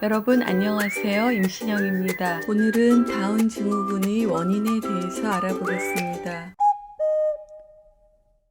여러분 안녕하세요. 임신영입니다. 오늘은 다운 증후군의 원인에 대해서 알아보겠습니다.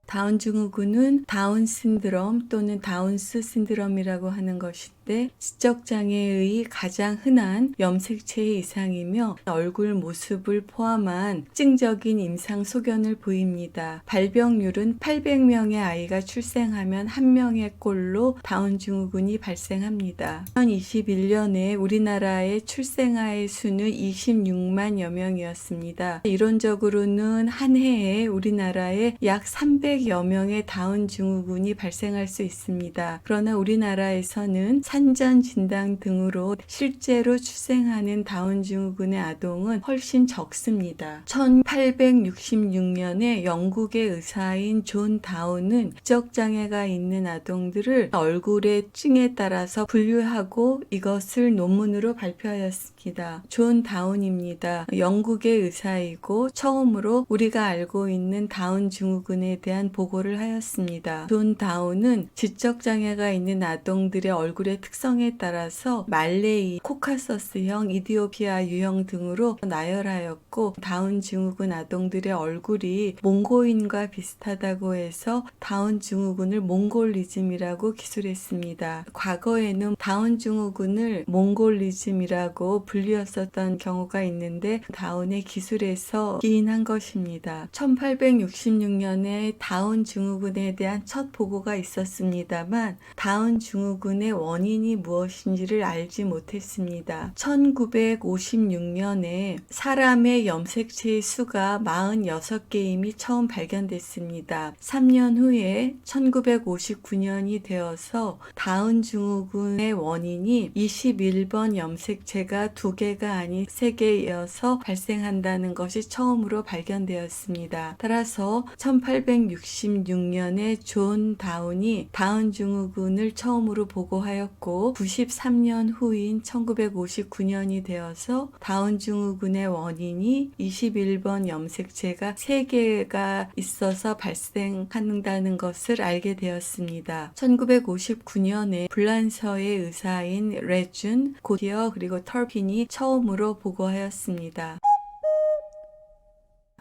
다운 증후군은 다운 신드롬 또는 다운스 신드롬이라고 하는 것인데 지적장애의 가장 흔한 염색체의 이상이며 얼굴 모습을 포함한 특징적인 임상 소견을 보입니다. 발병률은 800명의 아이가 출생하면 1명의 꼴로 다운 증후군이 발생합니다. 2021년에 우리나라의 출생아의 수는 26만여 명이었습니다. 이론적으로는 한 해에 우리나라에 약 300여 명의 다운 증후군이 발생할 수 있습니다. 그러나 우리나라에서는 산전 진단 등으로 실제로 출생하는 다운 증후군의 아동은 훨씬 적습니다. 1866년에 영국의 의사인 존 다운은 지적장애가 있는 아동들을 얼굴의 층에 따라서 분류하고 이것을 논문으로 발표하였습니다. 존 다운입니다. 영국의 의사이고 처음으로 우리가 알고 있는 다운 증후군에 대한 보고를 하였습니다. 존 다운은 지적장애가 있는 아동들의 얼굴의 특성에 따라서 말레이, 코카서스형, 이디오피아 유형 등으로 나열하였고 다운 증후군 아동들의 얼굴이 몽고인과 비슷하다고 해서 다운 증후군을 몽골리즘이라고 기술했습니다. 과거에는 다운 증후군을 몽골리즘이라고 불리었었던 경우가 있는데 다운의 기술에서 기인한 것입니다. 1866년에 다운 증후군에 대한 첫 보고가 있었습니다만 다운 증후군의 원인이 무엇인지를 알지 못했습니다. 1956년에 사람의 염색체의 수가 46개임이 처음 발견됐습니다. 3년 후에 1959년이 되어서 다운 증후군의 원인이 21번 염색체가 2개가 아닌 3개여서 발생한다는 것이 처음으로 발견되었습니다. 따라서 1866년에 존 다운이 다운 증후군을 처음으로 보고하였고 93년 후인 1959년이 되어서 다운 증후군의 원인이 21번 염색체가 3개가 있어서 발생한다는 것을 알게 되었습니다. 1959년에 불란서의 의사인 레준, 고티어 그리고 털핀이 처음으로 보고하였습니다.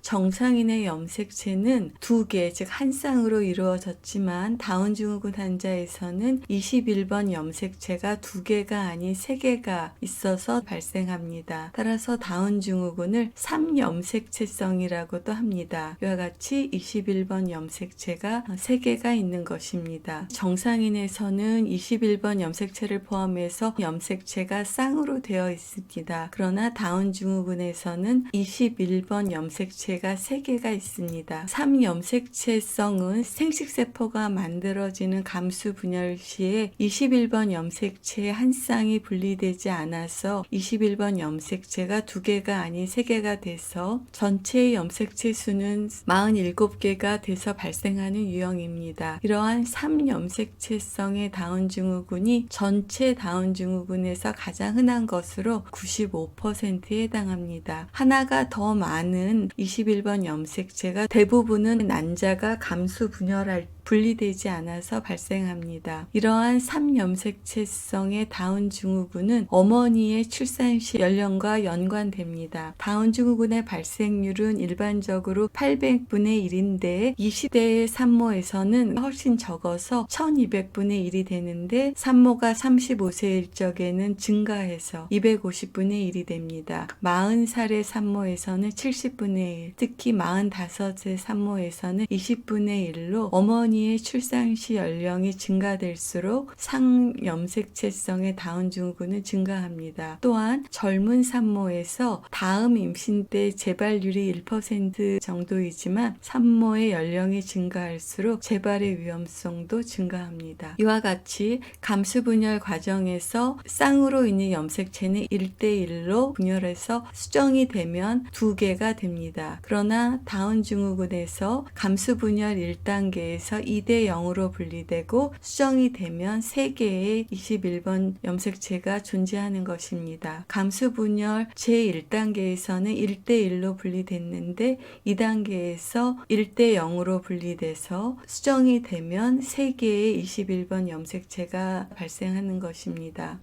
정상인의 염색체는 2개, 즉 한 쌍으로 이루어졌지만 다운 증후군 환자에서는 21번 염색체가 2개가 아닌 3개가 있어서 발생합니다. 따라서 다운 증후군을 3염색체성이라고도 합니다. 이와 같이 21번 염색체가 3개가 있는 것입니다. 정상인에서는 21번 염색체를 포함해서 염색체가 쌍으로 되어 있습니다. 그러나 다운 증후군에서는 21번 염색체 가 3개가 있습니다. 3염색체성은 생식세포가 만들어지는 감수 분열 시에 21번 염색체 한 쌍이 분리되지 않아서 21번 염색체가 2개가 아닌 3개가 돼서 전체의 염색체 수는 47개가 돼서 발생하는 유형입니다. 이러한 3염색체성의 다운 증후군이 전체 다운 증후군에서 가장 흔한 것으로 95%에 해당합니다. 하나가 더 많은 21번 염색체가 대부분은 난자가 감수 분열할 분리되지 않아서 발생합니다. 이러한 3염색체성의 다운 증후군은 어머니의 출산 시 연령과 연관됩니다. 다운 증후군의 발생률은 일반적으로 800분의 1인데 20대의 산모에서는 훨씬 적어서 1200분의 1이 되는데 산모가 35세일 적에는 증가해서 250분의 1이 됩니다. 40살의 산모에서는 70분의 1, 특히 45세 산모에서는 20분의 1로 어머니의 출산 시 연령이 증가될수록 상염색체성의 다운 증후군은 증가합니다. 또한 젊은 산모에서 다음 임신 때 재발률이 1% 정도이지만 산모의 연령이 증가할수록 재발의 위험성도 증가합니다. 이와 같이 감수분열 과정에서 쌍으로 있는 염색체는 1대1로 분열해서 수정이 되면 2개가 됩니다. 그러나 다운 증후군에서 감수분열 1단계에서 2대 0으로 분리되고 수정이 되면 3개의 21번 염색체가 존재하는 것입니다. 감수분열 제1단계에서는 1대1로 분리됐는데 2단계에서 1대 0으로 분리돼서 수정이 되면 3개의 21번 염색체가 발생하는 것입니다.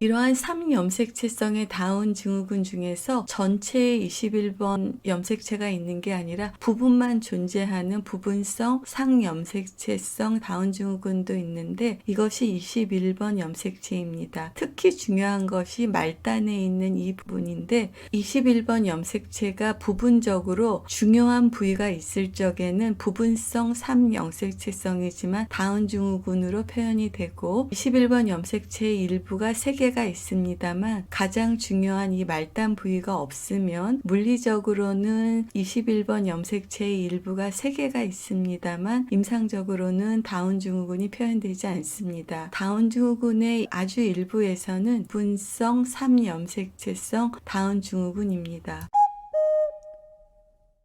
이러한 3염색체성의 다운 증후군 중에서 전체에 21번 염색체가 있는 게 아니라 부분만 존재하는 부분성 상염색체성 다운 증후군도 있는데 이것이 21번 염색체입니다. 특히 중요한 것이 말단에 있는 이 부분인데 21번 염색체가 부분적으로 중요한 부위가 있을 적에는 부분성 3염색체성이지만 다운 증후군으로 표현이 되고 21번 염색체의 일부가 3개가 있습니다만 가장 중요한 이 말단 부위가 없으면 물리적으로는 21번 염색체의 일부가 3개가 있습니다만 임상적으로는 다운 증후군이 표현되지 않습니다. 다운 증후군의 아주 일부에서는 분성 3염색체성 다운 증후군입니다.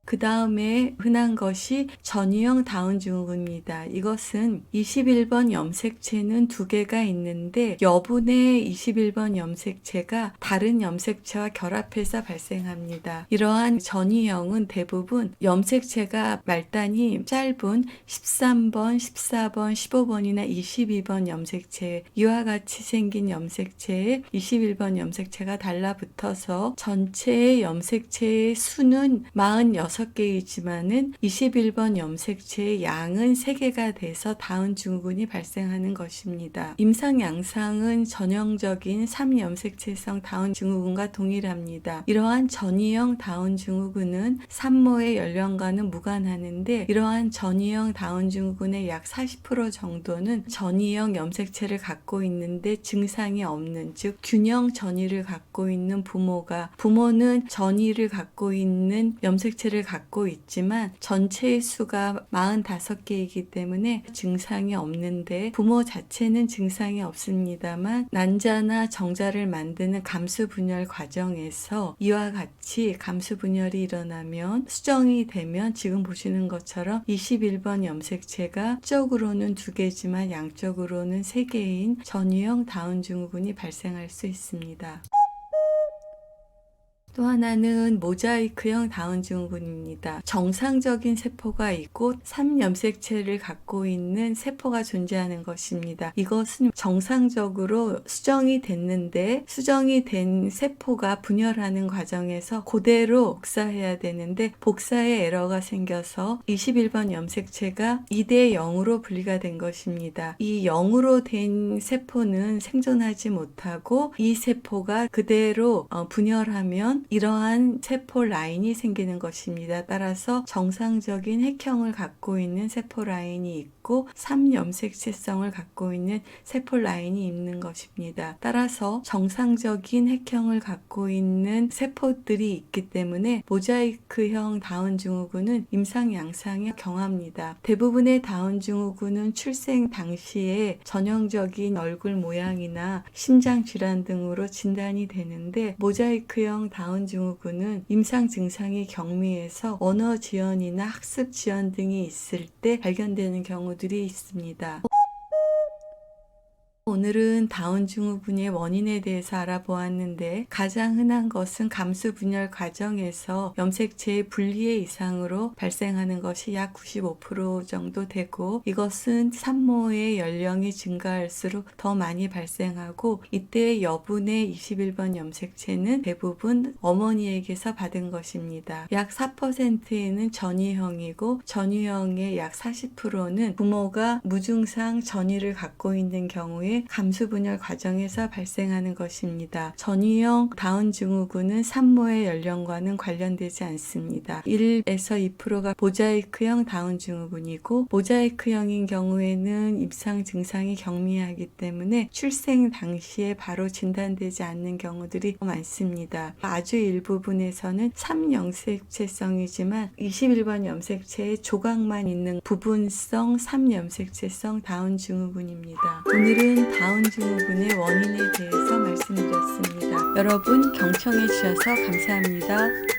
그 다음에 흔한 것이 전이형 다운 증후군입니다. 이것은 21번 염색체는 2개가 있는데 여분의 21번 염색체가 다른 염색체와 결합해서 발생합니다. 이러한 전이형은 대부분 염색체가 말단이 짧은 13번, 14번, 15번이나 22번 염색체 이와 같이 생긴 염색체에 21번 염색체가 달라붙어서 전체의 염색체의 수는 46개이지만은 21번 염색체의 양은 3개가 돼서 다운 증후군이 발생하는 것입니다. 임상 양상은 전형적인 3염색체성 다운 증후군과 동일합니다. 이러한 전이형 다운 증후군은 산모의 연령과는 무관하는데 이러한 전이형 다운 증후군의 약 40% 정도는 전이형 염색체를 갖고 있는데 증상이 없는 즉 균형 전이를 갖고 있는 부모는 전이를 갖고 있는 염색체를 갖고 있지만 전체의 수가 45개이기 때문에 증상이 없는데 부모 자체는 증상이 없습니다만 난자나 정자를 만드는 감수분열 과정에서 이와 같이 감수분열이 일어나면 수정이 되면 지금 보시는 것처럼 21번 염색체가 쪽으로는 2개지만 양쪽으로는 3개인 전이형 다운 증후군이 발생할 수 있습니다. 또 하나는 모자이크형 다운 증후군입니다. 정상적인 세포가 있고 3염색체를 갖고 있는 세포가 존재하는 것입니다. 이것은 정상적으로 수정이 됐는데 수정이 된 세포가 분열하는 과정에서 그대로 복사해야 되는데 복사에 에러가 생겨서 21번 염색체가 2대 0으로 분리가 된 것입니다. 이 0으로 된 세포는 생존하지 못하고 이 세포가 그대로 분열하면 이러한 세포 라인이 생기는 것입니다. 따라서 정상적인 핵형을 갖고 있는 세포 라인이 있고 3염색체성을 갖고 있는 세포 라인이 있는 것입니다. 따라서 정상적인 핵형을 갖고 있는 세포들이 있기 때문에 모자이크형 다운 증후군은 임상 양상이 경합니다. 대부분의 다운 증후군은 출생 당시에 전형적인 얼굴 모양이나 심장 질환 등으로 진단이 되는데 모자이크형 다운 증후군은 임상 증상이 경미해서 언어 지연이나 학습 지연 등이 있을 때 발견되는 경우들이 있습니다. 오늘은 다운 증후군의 원인에 대해서 알아보았는데 가장 흔한 것은 감수분열 과정에서 염색체의 분리의 이상으로 발생하는 것이 약 95% 정도 되고 이것은 산모의 연령이 증가할수록 더 많이 발생하고 이때 여분의 21번 염색체는 대부분 어머니에게서 받은 것입니다. 약 4%에는 전이형이고 전이형의 약 40%는 부모가 무증상 전이를 갖고 있는 경우에 감수분열 과정에서 발생하는 것입니다. 전이형 다운 증후군은 산모의 연령과는 관련되지 않습니다. 1에서 2%가 모자이크형 다운 증후군이고 모자이크형인 경우에는 임상 증상이 경미하기 때문에 출생 당시에 바로 진단되지 않는 경우들이 많습니다. 아주 일부분에서는 3염색체성이지만 21번 염색체에 조각만 있는 부분성 3염색체성 다운 증후군입니다. 오늘은 다운 증후군의 원인에 대해서 말씀드렸습니다. 여러분 경청해 주셔서 감사합니다.